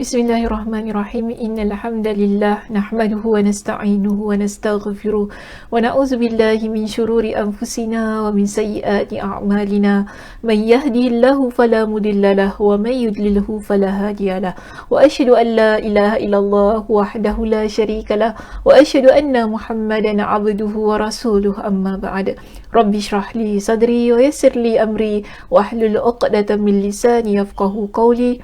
Bismillahirrahmanirrahim. Innal hamdalillah nahmaduhu wa nasta'inuhu wa nastaghfiruh wa na'udzu billahi min shururi anfusina wa min sayyiati a'malina. May yahdihillahu fala mudilla lahu wa may yudlilhu fala hadiyalah. Wa asyhadu an la ilaha illallah wahdahu la syarika lah wa asyhadu anna Muhammadan 'abduhu wa rasuluh, amma ba'd. Rabbi shrah li sadri wa yassir li amri wahlul 'uqdatam min lisani yafqahu qawli.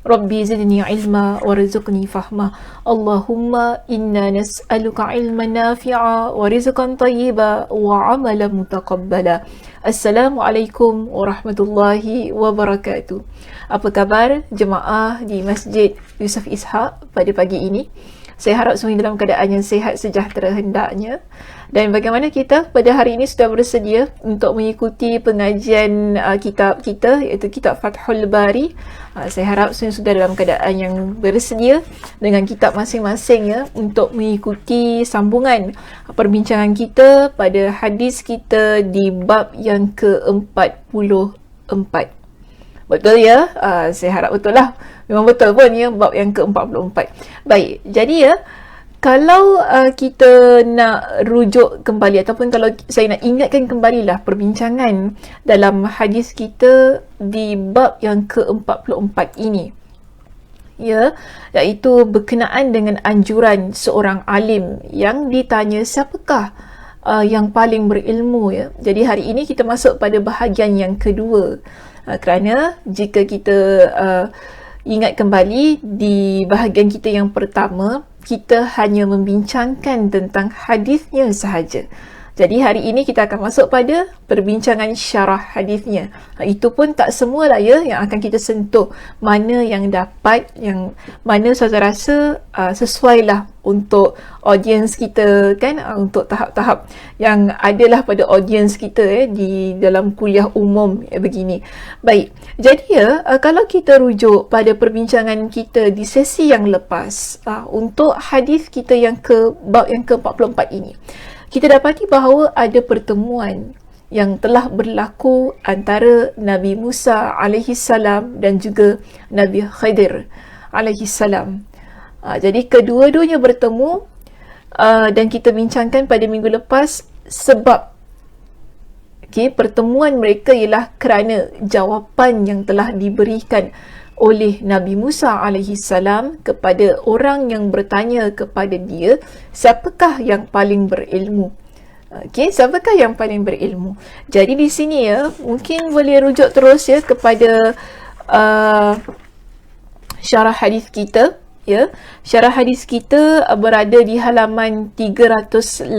Rabbi zidni ilma warzuqni fahma. Allahumma inna nas'aluka ilman nafi'a wa rizqan tayyiba wa amalan mutaqabbala. Assalamualaikum warahmatullahi wabarakatuh. Apa khabar jemaah di Masjid Yusof Ishak pada pagi ini? Saya harap semua dalam keadaan yang sihat sejahtera hendaknya. Dan bagaimana kita pada hari ini sudah bersedia untuk mengikuti pengajian kitab kita, iaitu kitab Fathul Bari. Saya harap semua sudah dalam keadaan yang bersedia dengan kitab masing-masing ya, untuk mengikuti sambungan perbincangan kita pada hadis kita di bab yang ke-44. Betul ya? Saya harap betul lah. Memang betul pun ya, bab yang ke-44. Baik, jadi ya, kalau kita nak rujuk kembali ataupun kalau saya nak ingatkan kembalilah perbincangan dalam hadis kita di bab yang ke-44 ini, ya, iaitu berkenaan dengan anjuran seorang alim yang ditanya siapakah yang paling berilmu ya. Jadi hari ini kita masuk pada bahagian yang kedua, kerana jika kita ingat kembali di bahagian kita yang pertama, kita hanya membincangkan tentang hadisnya sahaja. Jadi hari ini kita akan masuk pada perbincangan syarah hadisnya. Itu pun tak semualah ya yang akan kita sentuh. Mana yang dapat, yang mana saya rasa sesuailah untuk audiens kita kan, untuk tahap-tahap yang adalah pada audiens kita di dalam kuliah umum begini. Baik. Jadi ya, kalau kita rujuk pada perbincangan kita di sesi yang lepas, untuk hadis kita yang bab yang ke-44 ini, kita dapati bahawa ada pertemuan yang telah berlaku antara Nabi Musa alaihi salam dan juga Nabi Khidir alaihi salam. Jadi kedua-duanya bertemu, dan kita bincangkan pada minggu lepas sebab pertemuan mereka ialah kerana jawapan yang telah diberikan oleh Nabi Musa alaihi salam kepada orang yang bertanya kepada dia, siapakah yang paling berilmu? Siapakah yang paling berilmu? Jadi di sini ya, mungkin boleh rujuk terus ya kepada syarah hadis kita ya. Syarah hadis kita berada di halaman 383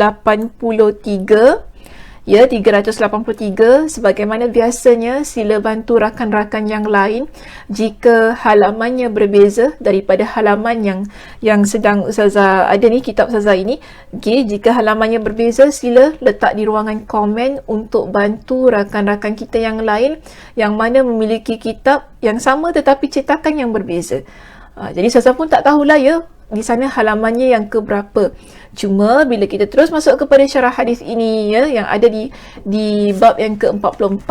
ya, 383. Sebagaimana biasanya, sila bantu rakan-rakan yang lain jika halamannya berbeza daripada halaman yang sedang Ustazah ada ni, kitab Ustazah ini. Jika halamannya berbeza, sila letak di ruangan komen untuk bantu rakan-rakan kita yang lain yang mana memiliki kitab yang sama tetapi cetakan yang berbeza. Jadi Ustazah pun tak tahulah ya di sana halamannya yang keberapa. Cuma bila kita terus masuk kepada syarah hadis ini ya, yang ada di bab yang ke-44,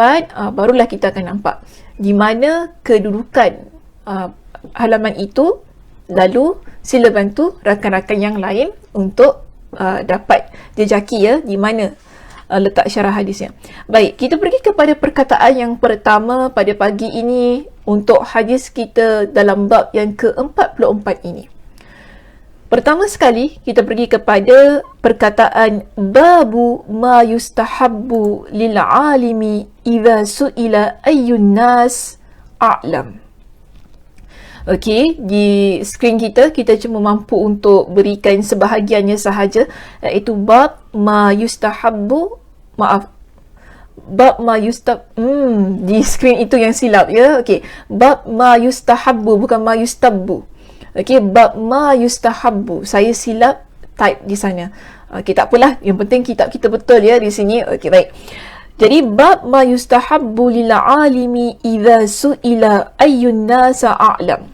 barulah kita akan nampak di mana kedudukan halaman itu. Lalu sila bantu rakan-rakan yang lain untuk dapat jejaki ya di mana letak syarah hadisnya. Baik, kita pergi kepada perkataan yang pertama pada pagi ini untuk hadis kita dalam bab yang ke-44 ini. Pertama sekali, kita pergi kepada perkataan babu ma yustahabbu lil alimi idza su'ila ayyun nas a'lam. Okey, di skrin kita cuma mampu untuk berikan sebahagiannya sahaja, iaitu bab ma yustahabbu, di skrin itu yang silap ya. Okey, bab ma yustahabbu, bukan ma yustabbu. Okey, bab ma yustahabbu. Saya silap type di sana. Okey, tak apalah. Yang penting kitab kita betul ya di sini. Okey, baik. Jadi, bab ma yustahabbu lil alimi idza su'ila ayyun nasa a'lam.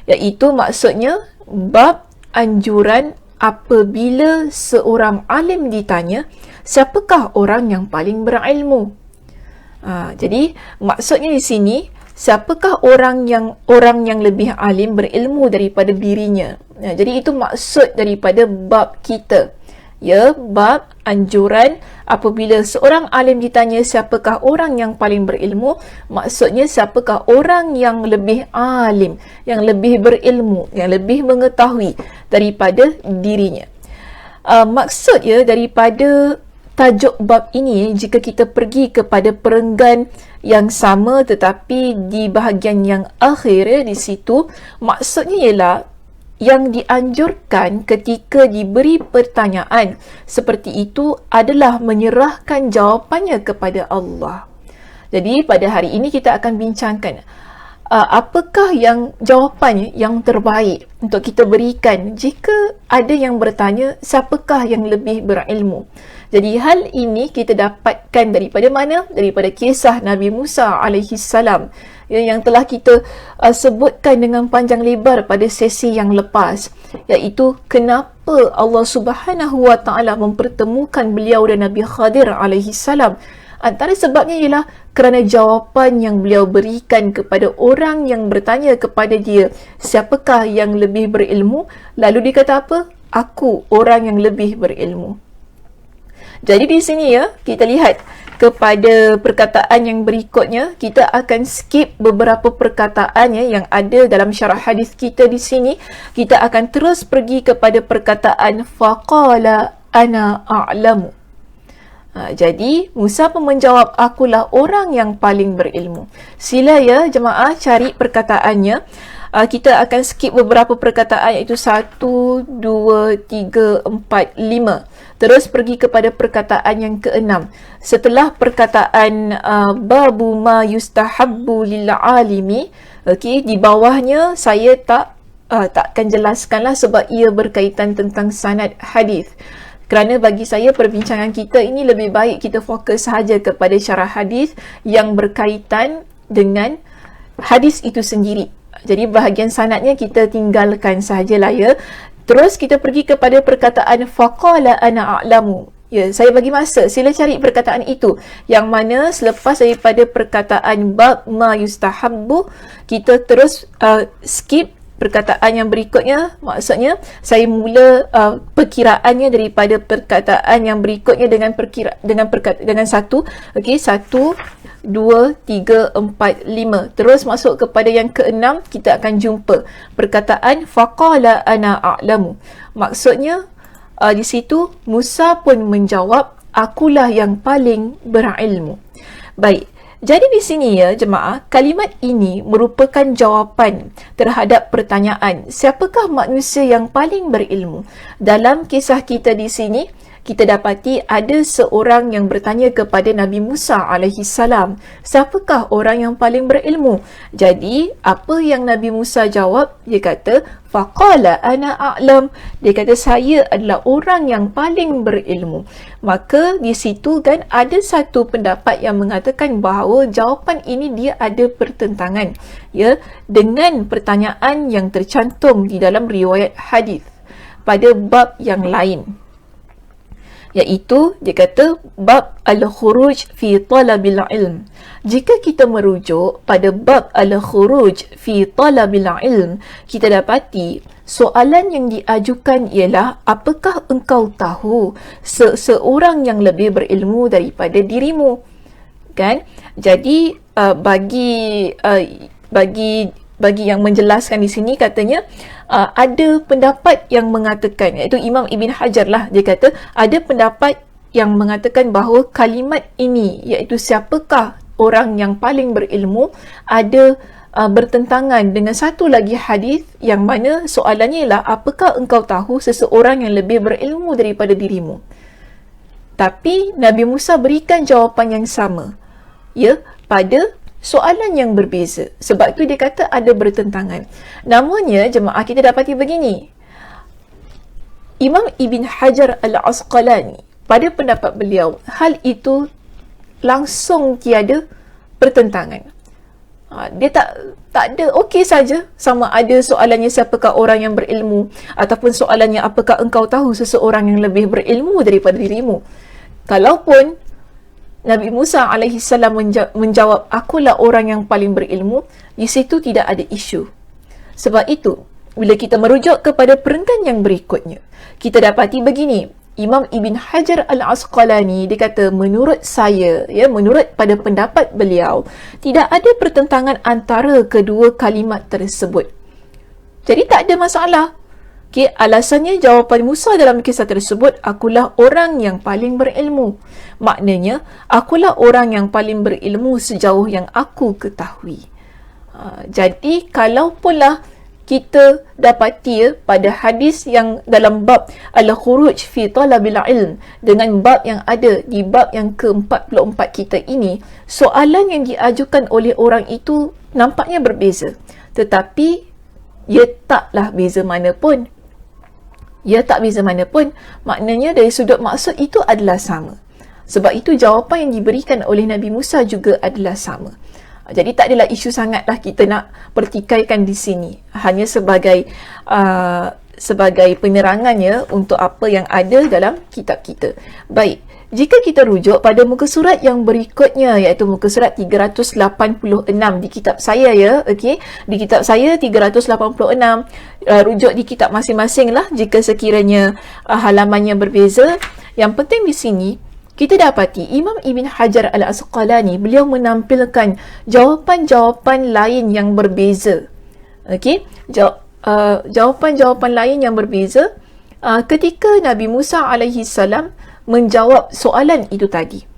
Iaitu maksudnya bab anjuran apabila seorang alim ditanya, siapakah orang yang paling berilmu? Jadi, maksudnya di sini, siapakah orang yang lebih alim berilmu daripada dirinya. Jadi itu maksud daripada bab kita. Ya, bab anjuran apabila seorang alim ditanya siapakah orang yang paling berilmu, maksudnya siapakah orang yang lebih alim, yang lebih berilmu, yang lebih mengetahui daripada dirinya. Maksud ya daripada tajuk bab ini, jika kita pergi kepada perenggan yang sama tetapi di bahagian yang akhir di situ, maksudnya ialah yang dianjurkan ketika diberi pertanyaan seperti itu adalah menyerahkan jawapannya kepada Allah. Jadi pada hari ini kita akan bincangkan apakah yang jawapan yang terbaik untuk kita berikan jika ada yang bertanya siapakah yang lebih berilmu. Jadi hal ini kita dapatkan daripada mana? Daripada kisah Nabi Musa alaihissalam yang telah kita sebutkan dengan panjang lebar pada sesi yang lepas, iaitu kenapa Allah Subhanahu wa taala mempertemukan beliau dan Nabi Khadir alaihissalam. Antara sebabnya ialah kerana jawapan yang beliau berikan kepada orang yang bertanya kepada dia, siapakah yang lebih berilmu? Lalu dia kata apa? Aku orang yang lebih berilmu. Jadi di sini ya, kita lihat kepada perkataan yang berikutnya. Kita akan skip beberapa perkataan yang ada dalam syarah hadis kita di sini. Kita akan terus pergi kepada perkataan faqala ana a'lamu. Jadi Musa pun menjawab, akulah orang yang paling berilmu. Sila ya jemaah cari perkataannya. Kita akan skip beberapa perkataan, iaitu 1, 2, 3, 4, 5. Terus pergi kepada perkataan yang ke-6. Setelah perkataan babu ma yustahabbu lil alimi, okey, di bawahnya saya takkan jelaskanlah sebab ia berkaitan tentang sanad hadis. Kerana bagi saya perbincangan kita ini lebih baik kita fokus sahaja kepada syarah hadis yang berkaitan dengan hadis itu sendiri. Jadi bahagian sanadnya kita tinggalkan sahajalah ya. Terus kita pergi kepada perkataan faqala ana a'lamu. Ya, saya bagi masa, sila cari perkataan itu. Yang mana selepas daripada perkataan bab ma yustahabbu, kita terus skip perkataan yang berikutnya. Maksudnya saya mula perkiraannya daripada perkataan yang berikutnya dengan satu. Okey, 1, 2, 3, 4, 5. Terus masuk kepada yang ke-6, kita akan jumpa perkataan faqala ana a'lamu. Maksudnya di situ Musa pun menjawab, akulah yang paling berilmu. Baik. Jadi di sini ya jemaah, kalimat ini merupakan jawapan terhadap pertanyaan siapakah manusia yang paling berilmu. Dalam kisah kita di sini, kita dapati ada seorang yang bertanya kepada Nabi Musa alaihissalam, siapakah orang yang paling berilmu? Jadi apa yang Nabi Musa jawab? Dia kata faqala ana a'lam. Dia kata saya adalah orang yang paling berilmu. Maka di situ kan ada satu pendapat yang mengatakan bahawa jawapan ini dia ada pertentangan ya dengan pertanyaan yang tercantum di dalam riwayat hadis pada bab yang lain, iaitu dia kata bab al-khuruj fi talabil ilm. Jika kita merujuk pada bab al-khuruj fi talabil ilm, kita dapati soalan yang diajukan ialah apakah engkau tahu seseorang yang lebih berilmu daripada dirimu, kan? Jadi bagi yang menjelaskan di sini katanya ada pendapat yang mengatakan, iaitu Imam Ibn Hajar lah, dia kata ada pendapat yang mengatakan bahawa kalimat ini, iaitu siapakah orang yang paling berilmu, ada bertentangan dengan satu lagi hadis yang mana soalannya ialah apakah engkau tahu seseorang yang lebih berilmu daripada dirimu. Tapi Nabi Musa berikan jawapan yang sama ya pada soalan yang berbeza. Sebab itu dia kata ada bertentangan. Namanya jemaah kita dapati begini. Imam Ibn Hajar Al-Asqalani pada pendapat beliau, hal itu langsung tiada pertentangan. Dia tak ada, okey saja sama ada soalannya siapakah orang yang berilmu ataupun soalannya apakah engkau tahu seseorang yang lebih berilmu daripada dirimu. Kalaupun Nabi Musa alaihi salam menjawab, akulah orang yang paling berilmu, di situ tidak ada isu. Sebab itu, bila kita merujuk kepada perenggan yang berikutnya, kita dapati begini, Imam Ibn Hajar Al-Asqalani, dia kata, menurut saya, menurut pada pendapat beliau, tidak ada pertentangan antara kedua kalimat tersebut. Jadi tak ada masalah. Alasannya jawapan Musa dalam kisah tersebut, akulah orang yang paling berilmu. Maknanya, akulah orang yang paling berilmu sejauh yang aku ketahui. Jadi, kalau pula kita dapati pada hadis yang dalam bab Al-Khuruj fi Talabil Ilm, dengan bab yang ada di bab yang ke-44 kita ini, soalan yang diajukan oleh orang itu nampaknya berbeza. Tetapi, ia taklah beza mana pun. Ia tak beza mana pun. Maknanya dari sudut maksud itu adalah sama. Sebab itu jawapan yang diberikan oleh Nabi Musa juga adalah sama. Jadi tak adalah isu sangatlah kita nak pertikaikan di sini. Hanya sebagai penerangannya untuk apa yang ada dalam kitab kita. Baik, jika kita rujuk pada muka surat yang berikutnya, iaitu muka surat 386 di kitab saya, okey, di kitab saya 386, rujuk di kitab masing-masing lah jika sekiranya halamannya berbeza. Yang penting di sini kita dapati Imam Ibn Hajar Al-Asqalani, beliau menampilkan jawapan-jawapan lain yang berbeza. Okey, jawapan-jawapan lain yang berbeza ketika Nabi Musa alaihi salam menjawab soalan itu tadi.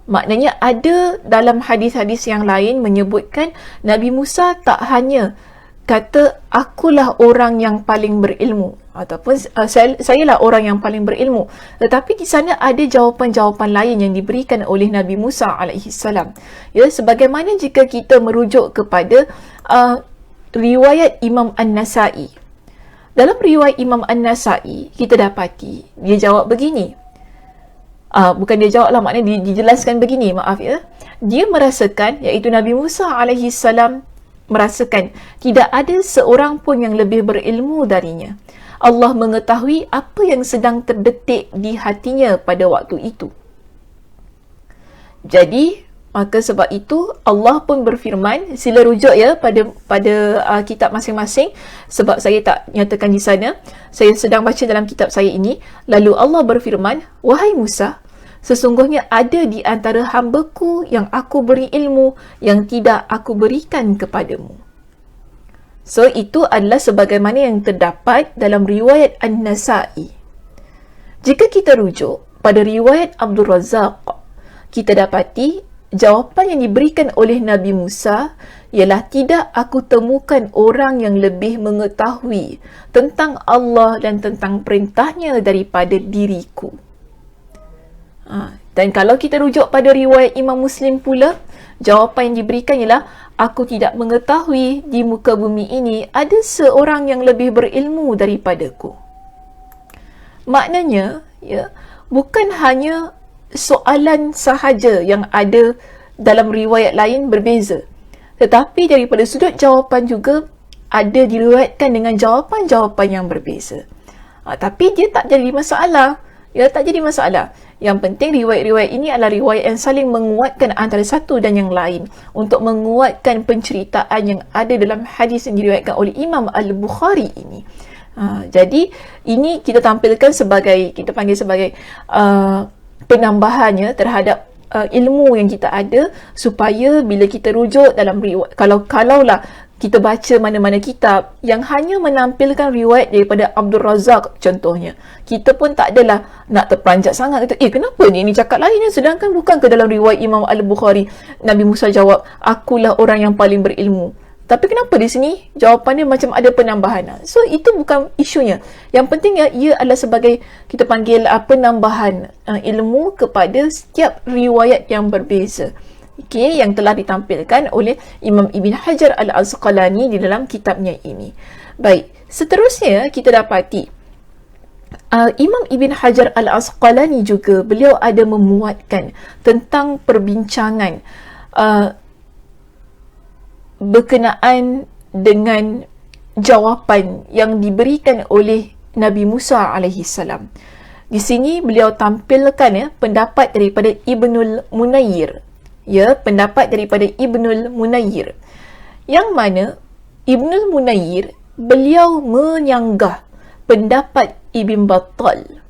Maknanya ada dalam hadis-hadis yang lain menyebutkan Nabi Musa tak hanya kata akulah orang yang paling berilmu ataupun saya lah orang yang paling berilmu, tetapi di sana ada jawapan-jawapan lain yang diberikan oleh Nabi Musa alaihi salam. Ya, sebagaimana jika kita merujuk kepada riwayat Imam An-Nasai. Dalam riwayat Imam An-Nasai kita dapati dia jawab begini. Bukan dia jawab lah, maknanya dijelaskan begini, maaf ya. Dia merasakan, iaitu Nabi Musa alaihi salam merasakan tidak ada seorang pun yang lebih berilmu darinya. Allah mengetahui apa yang sedang terdetik di hatinya pada waktu itu. Jadi, maka sebab itu Allah pun berfirman, sila rujuk ya pada kitab masing-masing, sebab saya tak nyatakan di sana. Saya sedang baca dalam kitab saya ini. Lalu Allah berfirman, wahai Musa, sesungguhnya ada di antara hamba-Ku yang aku beri ilmu yang tidak aku berikan kepadamu. So, itu adalah sebagaimana yang terdapat dalam riwayat An-Nasai. Jika kita rujuk pada riwayat Abdul Razak, kita dapati jawapan yang diberikan oleh Nabi Musa ialah, tidak aku temukan orang yang lebih mengetahui tentang Allah dan tentang perintahnya daripada diriku. Dan kalau kita rujuk pada riwayat Imam Muslim pula, jawapan yang diberikan ialah, aku tidak mengetahui di muka bumi ini ada seorang yang lebih berilmu daripadaku. Maknanya, ya, bukan hanya soalan sahaja yang ada dalam riwayat lain berbeza, tetapi daripada sudut jawapan juga ada diriwayatkan dengan jawapan-jawapan yang berbeza. Tapi dia tak jadi masalah. Ya, tak jadi masalah. Yang penting riwayat-riwayat ini adalah riwayat yang saling menguatkan antara satu dan yang lain untuk menguatkan penceritaan yang ada dalam hadis yang diriwayatkan oleh Imam Al-Bukhari ini. Jadi ini kita tampilkan sebagai, kita panggil sebagai penambahannya terhadap ilmu yang kita ada, supaya bila kita rujuk dalam riwayat, kalaulah kita baca mana-mana kitab yang hanya menampilkan riwayat daripada Abdul Razak contohnya, kita pun tak adalah nak terperanjat sangat, kata, kenapa ni cakap lain ya? Sedangkan bukan ke dalam riwayat Imam Al-Bukhari Nabi Musa jawab, akulah orang yang paling berilmu, tapi kenapa di sini jawapannya macam ada penambahan? So itu bukan isunya. Yang penting ia adalah sebagai, kita panggil penambahan ilmu kepada setiap riwayat yang berbeza, yang telah ditampilkan oleh Imam Ibn Hajar Al-Asqalani di dalam kitabnya ini. Baik, seterusnya kita dapati Imam Ibn Hajar Al-Asqalani juga, beliau ada memuatkan tentang perbincangan berkenaan dengan jawapan yang diberikan oleh Nabi Musa alaihi salam. Di sini beliau tampilkan pendapat daripada Ibnul Munayir. Pendapat daripada Ibnul Munayir. Yang mana Ibnul Munayir beliau menyanggah pendapat Ibn Battal.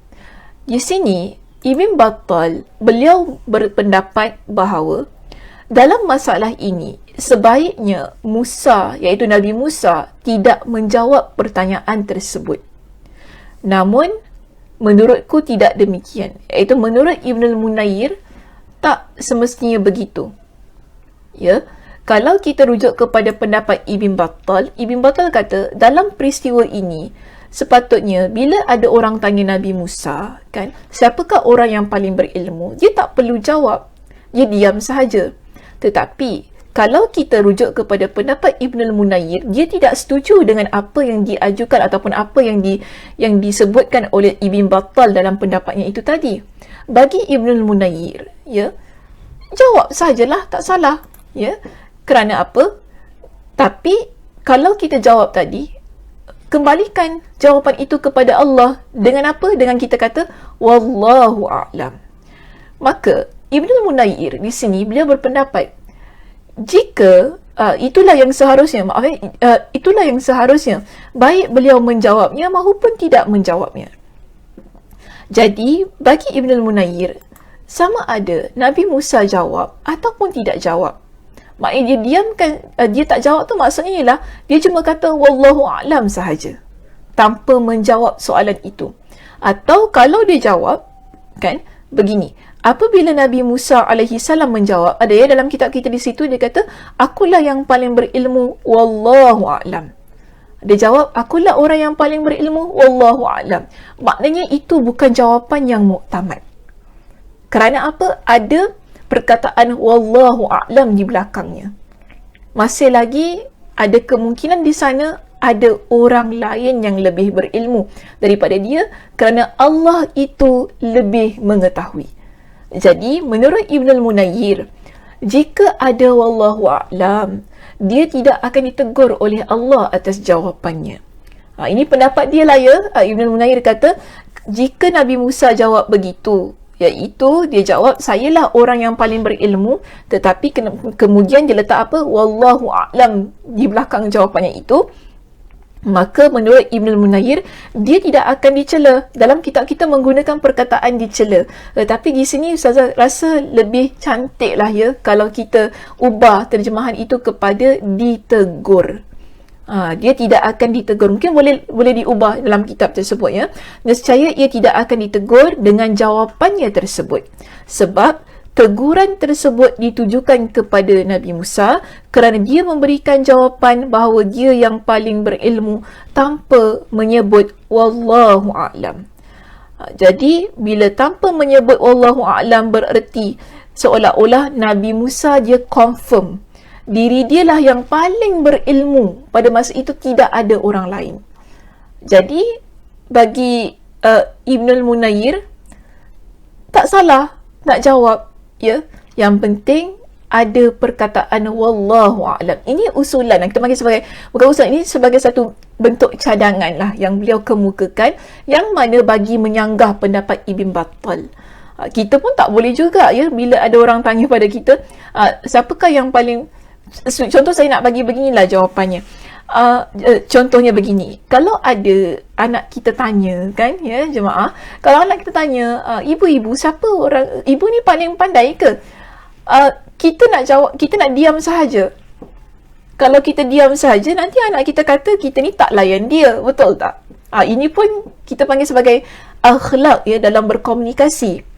Di sini Ibn Battal beliau berpendapat bahawa dalam masalah ini sebaiknya Musa, iaitu Nabi Musa, tidak menjawab pertanyaan tersebut. Namun menurutku tidak demikian. Iaitu menurut Ibnul Munayir tak semestinya begitu. Kalau kita rujuk kepada pendapat Ibn Battal kata dalam peristiwa ini sepatutnya bila ada orang tanya Nabi Musa, kan, siapakah orang yang paling berilmu, dia tak perlu jawab, dia diam sahaja. Tetapi kalau kita rujuk kepada pendapat Ibnul Munayir, dia tidak setuju dengan apa yang diajukan ataupun apa yang disebutkan oleh Ibn Battal dalam pendapatnya itu tadi. Bagi Ibnul Munayir, jawab sajalah, tak salah. Kerana apa? Tapi kalau kita jawab tadi, kembalikan jawapan itu kepada Allah. Dengan apa? Dengan kita kata wallahu a'lam. Maka Ibnul Munayir di sini beliau berpendapat jika itulah yang seharusnya, itulah yang seharusnya, baik beliau menjawabnya maupun tidak menjawabnya. Jadi bagi Ibnul Munayir, sama ada Nabi Musa jawab ataupun tidak jawab, maknanya dia diamkan, dia tak jawab tu maksudnya ialah dia cuma kata wallahu a'lam sahaja tanpa menjawab soalan itu. Atau kalau dia jawab, kan, begini, apabila Nabi Musa alaihi salam menjawab, ada dalam kitab kita di situ dia kata akulah yang paling berilmu wallahu a'lam. Dia jawab akulah orang yang paling berilmu wallahu a'lam. Maknanya itu bukan jawapan yang muktamad. Kerana apa? Ada perkataan wallahu a'lam di belakangnya. Masih lagi ada kemungkinan di sana ada orang lain yang lebih berilmu daripada dia, kerana Allah itu lebih mengetahui. Jadi menurut Ibnul Munayir, jika ada wallahu a'lam, dia tidak akan ditegur oleh Allah atas jawapannya. Ini pendapat dia lah, Ibnul Munayir kata jika Nabi Musa jawab begitu, iaitu dia jawab sayalah orang yang paling berilmu, tetapi kemudian dia letak apa? Wallahu a'lam di belakang jawapannya itu, maka menurut Ibnul Munayir dia tidak akan dicela. Dalam kitab kita menggunakan perkataan dicela, tetapi di sini Ustazah rasa lebih cantik lah kalau kita ubah terjemahan itu kepada ditegur. Dia tidak akan ditegur. Mungkin boleh diubah dalam kitab tersebut, nescaya ia tidak akan ditegur dengan jawapannya tersebut, sebab teguran tersebut ditujukan kepada Nabi Musa kerana dia memberikan jawapan bahawa dia yang paling berilmu tanpa menyebut wallahu a'lam. Jadi bila tanpa menyebut wallahu a'lam bererti seolah-olah Nabi Musa dia confirm diri dialah yang paling berilmu pada masa itu, tidak ada orang lain. Jadi bagi Ibnul Munayir tak salah nak jawab, yang penting ada perkataan wallahu a'lam. Ini usulan, kita panggil sebagai, bukan usulan, ini sebagai satu bentuk cadangan lah yang beliau kemukakan, yang mana bagi menyanggah pendapat Ibn Battal. Kita pun tak boleh juga bila ada orang tanya pada kita, siapakah yang paling, contoh saya nak bagi beginilah jawapannya. Contohnya begini, kalau ada anak kita tanya, kan, jemaah, kalau anak kita tanya, ibu-ibu, siapa orang, ibu ni paling pandai ke? Kita nak jawab, kita nak diam sahaja. Kalau kita diam sahaja, nanti anak kita kata kita ni tak layan dia, betul tak? Ini pun kita panggil sebagai akhlak dalam berkomunikasi.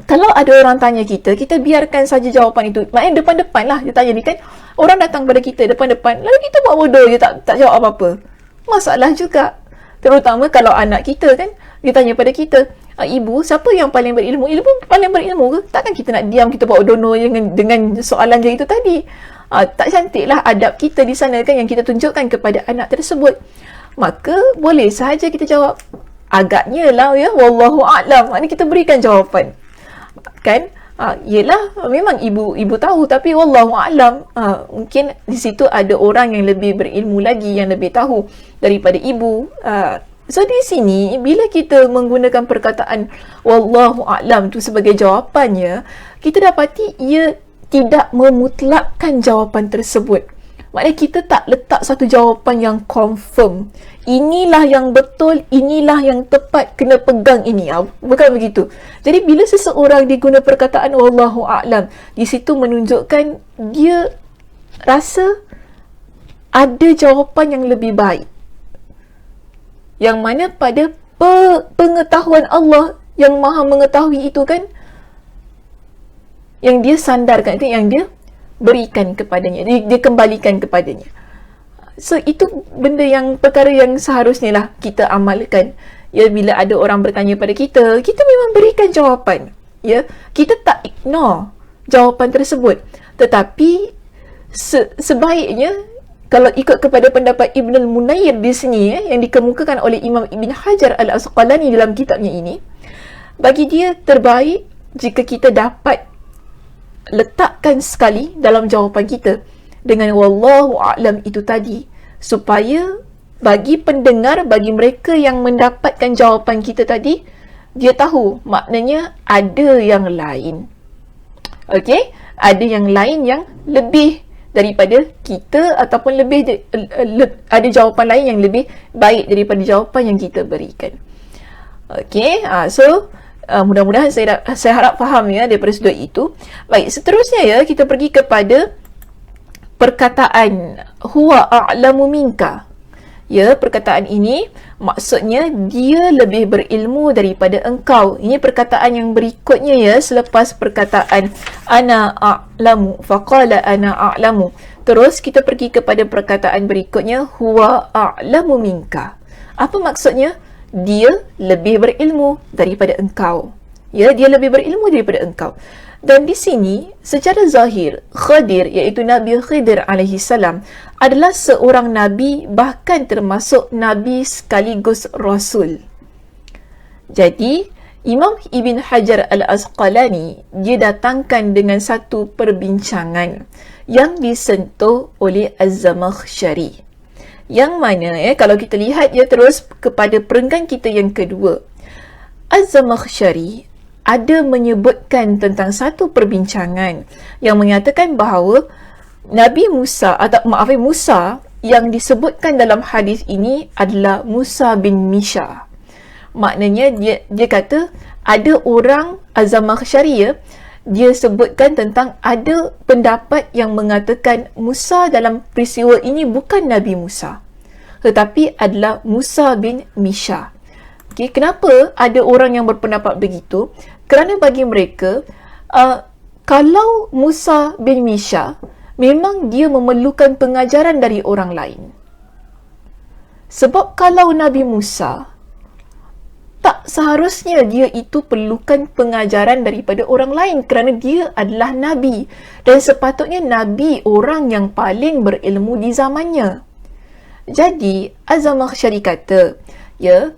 Kalau ada orang tanya kita biarkan saja jawapan itu. Maknanya depan-depan lah dia tanya ni, kan. Orang datang pada kita depan-depan, lalu kita buat bodoh je, tak jawab apa-apa. Masalah juga. Terutama kalau anak kita, kan, dia tanya pada kita, ibu, siapa yang paling berilmu? Ibu paling berilmu ke? Takkan kita nak diam, kita buat bodoh dengan soalan je itu tadi. Tak cantiklah adab kita di sana, kan, yang kita tunjukkan kepada anak tersebut. Maka boleh sahaja kita jawab agaknya lah, wallahu a'lam. Maknanya kita berikan jawapan, kan? Yelah, memang ibu tahu, tapi wallahu a'lam, mungkin di situ ada orang yang lebih berilmu lagi, yang lebih tahu daripada ibu. So di sini bila kita menggunakan perkataan wallahu a'lam tu sebagai jawapannya, kita dapati ia tidak memutlakkan jawapan tersebut. Maknanya kita tak letak satu jawapan yang confirm. Inilah yang betul, inilah yang tepat, kena pegang ini. Bukan begitu. Jadi bila seseorang diguna perkataan wallahu a'lam, di situ menunjukkan dia rasa ada jawapan yang lebih baik. Yang mana pada pengetahuan Allah yang maha mengetahui itu kan, yang dia sandarkan, itu yang dia berikan kepadanya, dia kembalikan kepadanya. So itu benda yang, perkara yang seharusnya lah kita amalkan. Ya, bila ada orang bertanya pada kita, kita memang berikan jawapan. Ya, kita tak ignore jawapan tersebut. Tetapi sebaiknya, kalau ikut kepada pendapat Ibn al-Munayir di sini, yang dikemukakan oleh Imam Ibn Hajar al-Asqalani dalam kitabnya ini, bagi dia terbaik jika kita dapat letakkan sekali dalam jawapan kita dengan wallahu a'lam itu tadi, supaya bagi pendengar, bagi mereka yang mendapatkan jawapan kita tadi, dia tahu maknanya ada yang lain. Okey, ada yang lain yang lebih daripada kita, ataupun ada jawapan lain yang lebih baik daripada jawapan yang kita berikan. Okey, mudah-mudahan saya harap faham ya daripada sudut itu. Baik, seterusnya ya, kita pergi kepada perkataan huwa a'lamu minka. Ya, perkataan ini maksudnya dia lebih berilmu daripada engkau. Ini perkataan yang berikutnya ya, selepas perkataan ana a'lamu, faqala ana a'lamu. Terus kita pergi kepada perkataan berikutnya huwa a'lamu minka. Apa maksudnya? Dia lebih berilmu daripada engkau. Ya, dia lebih berilmu daripada engkau. Dan di sini secara zahir, Khadir, iaitu Nabi Khidir alaihi salam, adalah seorang nabi, bahkan termasuk nabi sekaligus rasul. Jadi Imam Ibn Hajar al-Asqalani dia datangkan dengan satu perbincangan yang disentuh oleh Az-Zamakhsyari, yang mana kalau kita lihat terus kepada perenggan kita yang kedua, Az-Zamakhsyari ada menyebutkan tentang satu perbincangan yang menyatakan bahawa Nabi Musa, Musa yang disebutkan dalam hadis ini adalah Musa bin Misha. Maknanya dia kata ada orang, Az-Zamakhsyari dia sebutkan tentang ada pendapat yang mengatakan Musa dalam peristiwa ini bukan Nabi Musa, tetapi adalah Musa bin Misha. Okay, kenapa ada orang yang berpendapat begitu? Kerana bagi mereka, kalau Musa bin Misha, memang dia memerlukan pengajaran dari orang lain. Sebab kalau Nabi Musa, tak seharusnya dia itu perlukan pengajaran daripada orang lain, kerana dia adalah Nabi. Dan sepatutnya Nabi orang yang paling berilmu di zamannya. Jadi, Az-Zamakhsyari kata, ya,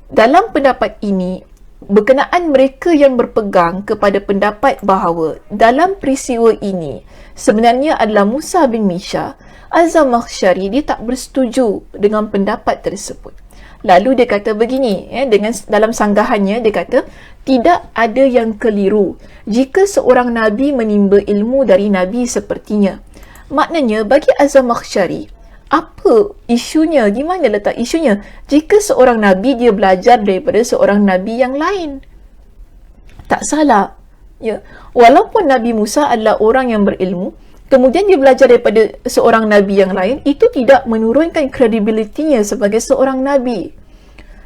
dalam pendapat ini, berkenaan mereka yang berpegang kepada pendapat bahawa dalam peristiwa ini sebenarnya adalah Musa bin Misha, Az-Zamakhsyari dia tak bersetuju dengan pendapat tersebut. Lalu dia kata begini, dengan dalam sanggahannya dia kata, tidak ada yang keliru jika seorang Nabi menimba ilmu dari Nabi sepertinya. Maknanya bagi Az-Zamakhsyari, apa isunya? Di mana letak isunya? Jika seorang Nabi dia belajar daripada seorang Nabi yang lain, tak salah. Ya, walaupun Nabi Musa adalah orang yang berilmu, kemudian dia belajar daripada seorang Nabi yang lain, itu tidak menurunkan kredibilitinya sebagai seorang Nabi.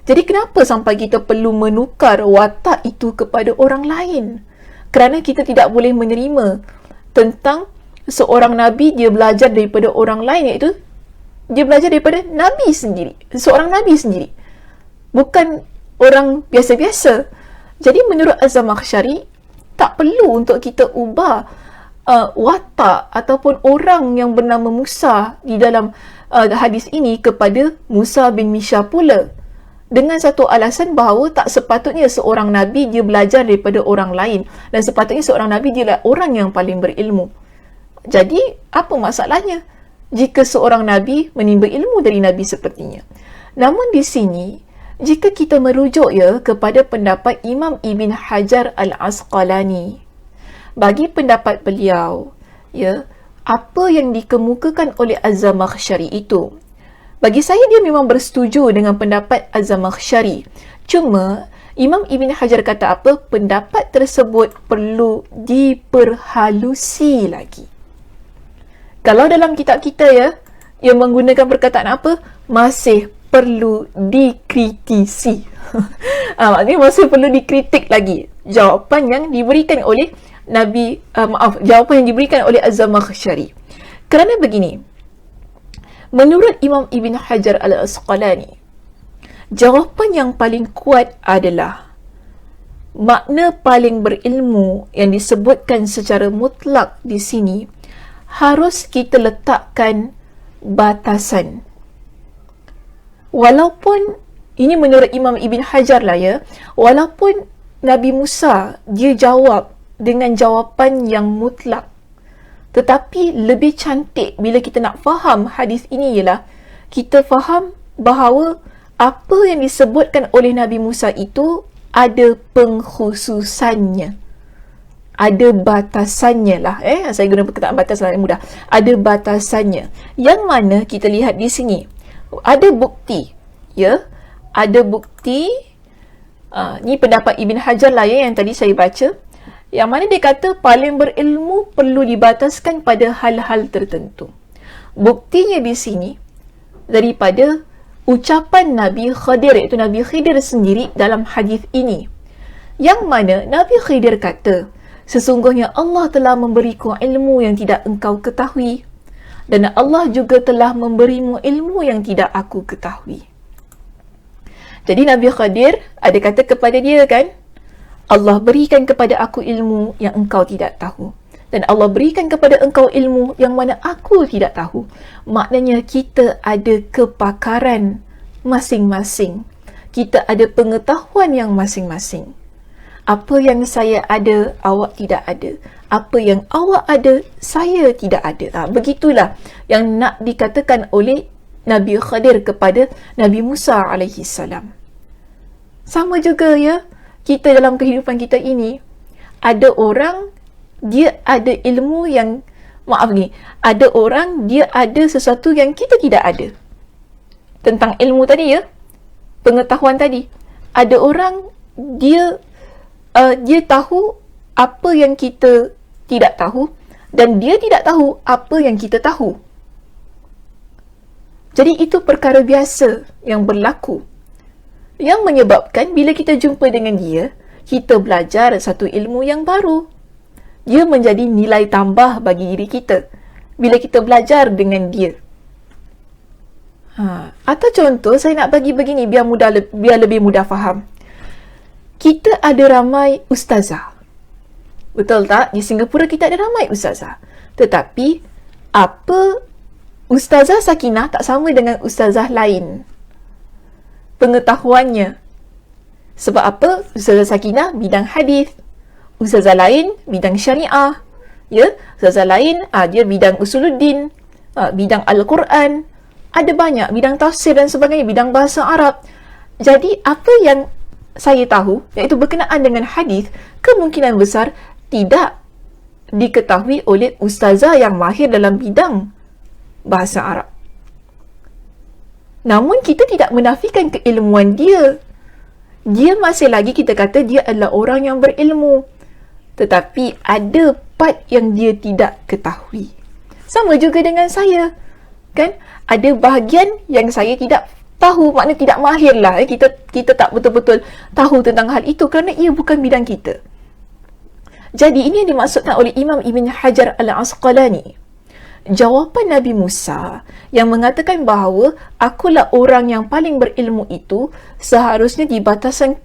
Jadi kenapa sampai kita perlu menukar watak itu kepada orang lain? Kerana kita tidak boleh menerima tentang seorang Nabi dia belajar daripada orang lain, iaitu dia belajar daripada Nabi sendiri, seorang Nabi sendiri, bukan orang biasa-biasa. Jadi menurut Az-Zamakhsyari, tak perlu untuk kita ubah watak ataupun orang yang bernama Musa di dalam hadis ini kepada Musa bin Misha pula, dengan satu alasan bahawa tak sepatutnya seorang Nabi dia belajar daripada orang lain, dan sepatutnya seorang Nabi dia adalah orang yang paling berilmu. Jadi apa masalahnya jika seorang Nabi menimba ilmu dari Nabi sepertinya? Namun di sini jika kita merujuk kepada pendapat Imam Ibn Hajar Al-Asqalani, bagi pendapat beliau, apa yang dikemukakan oleh Az-Zamakhsyari itu, bagi saya dia memang bersetuju dengan pendapat Az-Zamakhsyari. Cuma Imam Ibn Hajar kata apa? Pendapat tersebut perlu diperhalusi lagi. Kalau dalam kitab kita yang menggunakan perkataan apa? Masih perlu dikritisi. Maksudnya masih perlu dikritik lagi. Jawapan yang diberikan oleh jawapan yang diberikan oleh Az-Zamakhsyari. Kerana begini, menurut Imam Ibn Hajar Al-Asqalani, jawapan yang paling kuat adalah makna paling berilmu yang disebutkan secara mutlak di sini harus kita letakkan batasan. Walaupun ini menurut Imam Ibn Hajar lah walaupun Nabi Musa dia jawab dengan jawapan yang mutlak, tetapi lebih cantik bila kita nak faham hadis ini ialah kita faham bahawa apa yang disebutkan oleh Nabi Musa itu ada pengkhususannya, ada batasannya lah. Saya guna perkataan batas lah yang mudah. Ada batasannya. Yang mana kita lihat di sini ada bukti, ada bukti. Ni pendapat Ibn Hajar lah yang tadi saya baca, yang mana dia kata paling berilmu perlu dibataskan pada hal-hal tertentu. Buktinya di sini daripada ucapan Nabi Khidir, iaitu Nabi Khidir sendiri dalam hadis ini, yang mana Nabi Khidir kata, sesungguhnya Allah telah memberiku ilmu yang tidak engkau ketahui, dan Allah juga telah memberimu ilmu yang tidak aku ketahui. Jadi Nabi Khidir ada kata kepada dia kan, Allah berikan kepada aku ilmu yang engkau tidak tahu, dan Allah berikan kepada engkau ilmu yang mana aku tidak tahu. Maknanya kita ada kepakaran masing-masing. Kita ada pengetahuan yang masing-masing. Apa yang saya ada, awak tidak ada. Apa yang awak ada, saya tidak ada. Begitulah yang nak dikatakan oleh Nabi Khidir kepada Nabi Musa alaihi salam. Sama juga kita dalam kehidupan kita ini, ada orang dia ada ilmu yang, ada orang dia ada sesuatu yang kita tidak ada. Tentang ilmu tadi pengetahuan tadi. Ada orang dia tahu apa yang kita tidak tahu, dan dia tidak tahu apa yang kita tahu. Jadi itu perkara biasa yang berlaku, yang menyebabkan bila kita jumpa dengan dia, kita belajar satu ilmu yang baru. Dia menjadi nilai tambah bagi diri kita bila kita belajar dengan dia. Atau contoh, saya nak bagi begini biar lebih mudah faham. Kita ada ramai ustazah. Betul tak? Di Singapura kita ada ramai ustazah. Tetapi apa Ustazah Sakinah tak sama dengan ustazah lain pengetahuannya. Sebab apa? Ustazah Sakinah bidang hadis, ustazah lain bidang syariah, ustazah lain dia bidang usuluddin, bidang Al-Quran, ada banyak bidang tafsir dan sebagainya, bidang bahasa Arab. Jadi apa yang saya tahu, iaitu berkenaan dengan hadis, kemungkinan besar tidak diketahui oleh ustazah yang mahir dalam bidang bahasa Arab. Namun kita tidak menafikan keilmuan dia. Dia masih lagi kita kata dia adalah orang yang berilmu. Tetapi ada part yang dia tidak ketahui. Sama juga dengan saya. Kan? Ada bahagian yang saya tidak tahu, maknanya tidak mahir lah. Kita tak betul-betul tahu tentang hal itu kerana ia bukan bidang kita. Jadi ini yang dimaksudkan oleh Imam Ibn Hajar Al-Asqalani. Jawapan Nabi Musa yang mengatakan bahawa akulah orang yang paling berilmu itu seharusnya dibataskan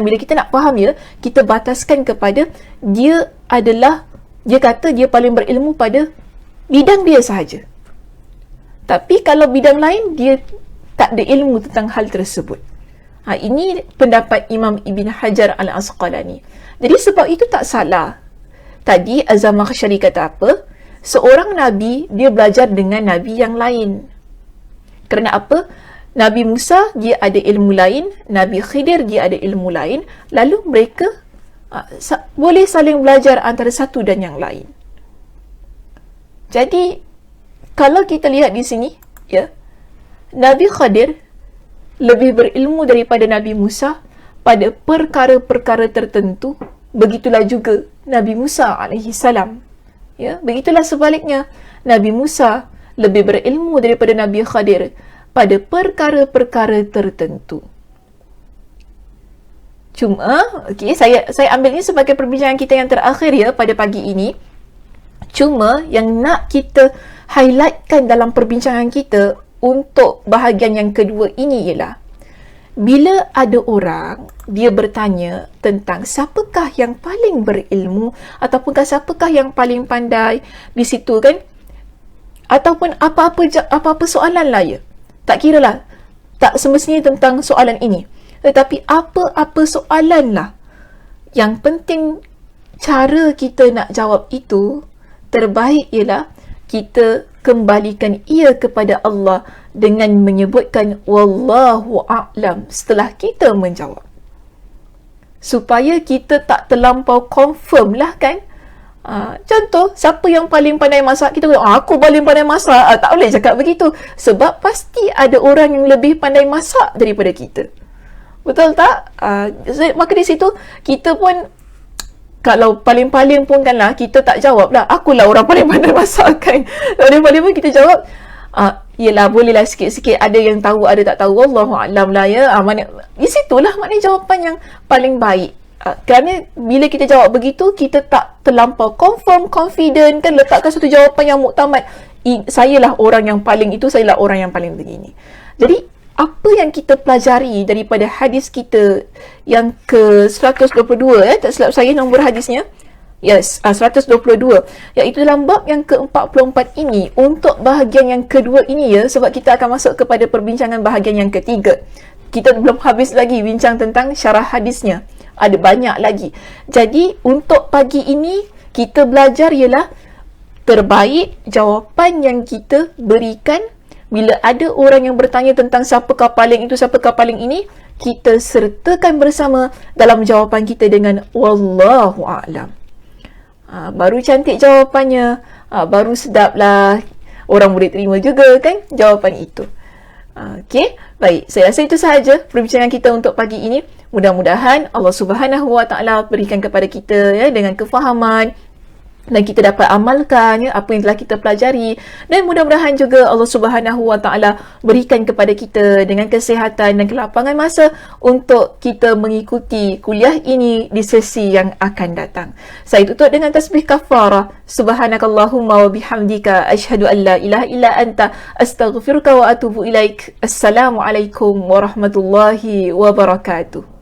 bila kita nak faham kita bataskan kepada dia kata dia paling berilmu pada bidang dia sahaja. Tapi kalau bidang lain dia tak ada ilmu tentang hal tersebut. Ini pendapat Imam Ibn Hajar Al-Asqalani. Jadi sebab itu tak salah. Tadi Az-Zamakhsyari kata apa? Seorang Nabi, dia belajar dengan Nabi yang lain. Kerana apa? Nabi Musa dia ada ilmu lain, Nabi Khidir dia ada ilmu lain, lalu mereka boleh saling belajar antara satu dan yang lain. Jadi kalau kita lihat di sini, ya, Nabi Khadir lebih berilmu daripada Nabi Musa pada perkara-perkara tertentu. Begitulah juga Nabi Musa alaihi salam. Ya, begitulah sebaliknya. Nabi Musa lebih berilmu daripada Nabi Khadir pada perkara-perkara tertentu. Cuma, saya ambil ini sebagai perbincangan kita yang terakhir ya pada pagi ini. Cuma yang nak kita highlightkan dalam perbincangan kita untuk bahagian yang kedua ini ialah bila ada orang dia bertanya tentang siapakah yang paling berilmu ataupun siapakah yang paling pandai di situ kan, ataupun apa-apa soalan lah ya, tak kira lah, tak semestinya tentang soalan ini, tetapi apa-apa soalan lah, yang penting cara kita nak jawab itu terbaik ialah kita kembalikan ia kepada Allah dengan menyebutkan wallahu a'lam setelah kita menjawab, supaya kita tak terlampau confirm lah kan. Contoh, siapa yang paling pandai masak, kita kata aku paling pandai masak. Tak boleh cakap begitu, sebab pasti ada orang yang lebih pandai masak daripada kita, betul tak? Maka di situ kita pun, kalau paling-paling pun kan lah, kita tak jawab lah akulah orang paling pandai masak kan. Paling-paling pun kita jawab yelah bolehlah sikit-sikit, ada yang tahu ada tak tahu, wallahu a'lam lah ya. Di situlah maknanya jawapan yang paling baik. Kerana bila kita jawab begitu, kita tak terlampau confident kan, letakkan satu jawapan yang muktamad, sayalah orang yang paling itu, sayalah orang yang paling begini. Jadi apa yang kita pelajari daripada hadis kita yang ke-122, tak silap saya nombor hadisnya, yes, 122, iaitu dalam bab yang ke-44 ini, untuk bahagian yang kedua ini ya, sebab kita akan masuk kepada perbincangan bahagian yang ketiga. Kita belum habis lagi bincang tentang syarah hadisnya, ada banyak lagi. Jadi untuk pagi ini kita belajar ialah terbaik jawapan yang kita berikan bila ada orang yang bertanya tentang siapakah paling itu, siapakah paling ini, kita sertakan bersama dalam jawapan kita dengan wallahu a'lam. Baru cantik jawapannya, baru sedaplah orang boleh terima juga kan jawapan itu. Okey, baik, saya rasa itu sahaja perbincangan kita untuk pagi ini. Mudah-mudahan Allah Subhanahu Wa Taala berikan kepada kita ya dengan kefahaman, dan kita dapat amalkan ya, apa yang telah kita pelajari, dan mudah-mudahan juga Allah Subhanahu Wa Taala berikan kepada kita dengan kesihatan dan kelapangan masa untuk kita mengikuti kuliah ini di sesi yang akan datang. Saya tutup dengan tasbih kafarah. Subhanakallahumma wa bihamdika asyhadu an la ilaha illa anta astaghfiruka wa atubu ilaik. Assalamualaikum warahmatullahi wabarakatuh.